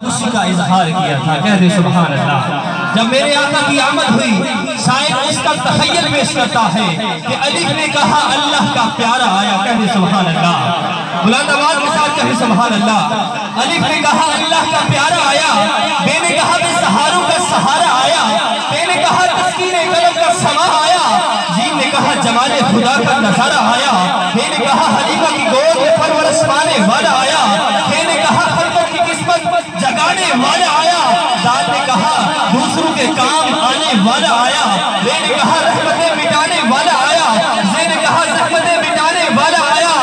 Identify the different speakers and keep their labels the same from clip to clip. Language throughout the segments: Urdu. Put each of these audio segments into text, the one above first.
Speaker 1: خوشی کا اظہار کیا تھا. کہہ دے سبحان اللہ. جب میرے آقا کی آمد ہوئی شاعر اس کا تخیل پیش کرتا ہے کہ الف نے کہا اللہ کا پیارا آیا. کہہ دے سبحان اللہ. بلند آواز کے ساتھ کہے سبحان اللہ. الف نے کہا اللہ کا پیارا آیا. بے نے کہا بے سہاروں کا سہارا آیا. بے نے کہا تسکین قلب کا سما آیا. جیم نے کہا جمال خدا کا نظارہ آیا. بے نے کہا حلیمہ کی گود میں پرورش پانے والا آیا. بے نے کہا خلقت کی قسمت جگانے والا آیا. داد نے کہا دوسروں کے کام آنے والا آیا. بے نے کہا رحمتیں مٹانے والا آیا. زے نے کہا زحمتیں مٹانے والا آیا.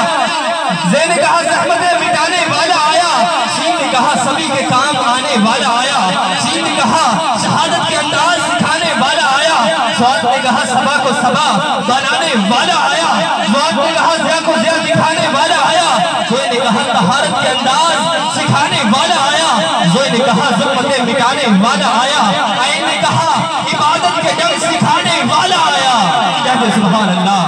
Speaker 1: زے نے کہا زحمتیں مٹانے والا آیا. شین نے کہا سبھی کے کام آنے والا آیا. شین نے کہا شہادت کے انداز سکھانے والا آیا. سواد نے کہا سبا کو سبا بنانے والا آیا. سواد نے کہا زیا کو زیا دکھانے والا آیا. زوئے نے کہا طہارت کے انداز سکھانے والا آیا. زوئے نے کہا ظلمتیں مٹانے والا آیا. عین نے کہا عبادت کے ڈنگ سکھانے والا آیا. کہتے سبحان اللہ.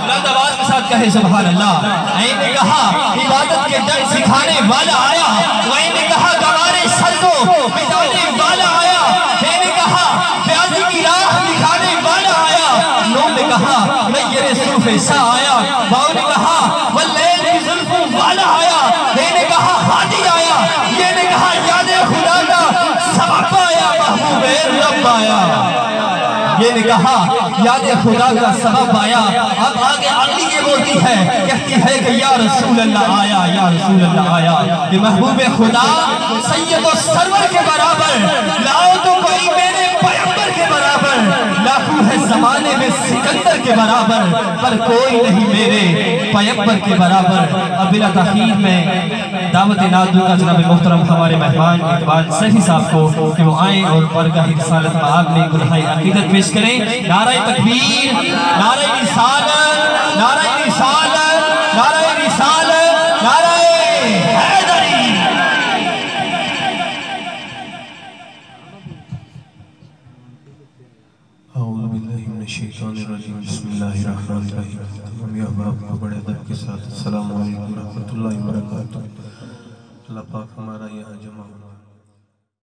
Speaker 1: بلند آواز کے ساتھ کہے سبحان اللہ. عین نے کہا عبادت کے ڈنگ سکھانے والا آیا. عین نے کہا گوارے سر کو مٹانے والا آیا. بے نے کہا پیازی کی راہ دکھانے والا آیا. نون نے کہا نیر صوف سا آیا. باؤ نے کہا واللیل کی زلفوں والا آیا. بے نے کہا ہادی آیا. یہ نے کہا یاد خدا کا سبب آیا. محبوب رب آیا. یہ نے کہا یاد خدا کا سبب آیا. اب آگے عقلی یہ بولتی ہے کہتی ہے کہ یا رسول اللہ آیا. یا رسول اللہ آیا. یہ محبوب خدا سید و سرور کے برابر لاؤ تو کوئی میرے پیغمبر کے برابر. لاکھوں ہے زمانے میں سکندر کے برابر پر کوئی نہیں میرے پیغمبر کے برابر. اب بلا تاخیر میں دعوت نعت دوں گا جناب محترم ہمارے مہمان اقبال سیفی صاحب کو کہ وہ آئیں اور برگاہ رسالت مآب میں گلہائے عقیدت پیش کریں. نعرہ تکبیر، نعرہ رسالت، نعرہ رسالت، نعرہ رسالت، نعرہ حیدری.
Speaker 2: اعوذ باللہ من الشیطان الرجیم. بسم اللہ الرحمن الرحیم. تمام احباب کو بڑے ادب کے ساتھ السلام علیکم ورحمۃ اللہ وبرکاتہ. اللہ پاک ہمارا یہاں جمع ہونا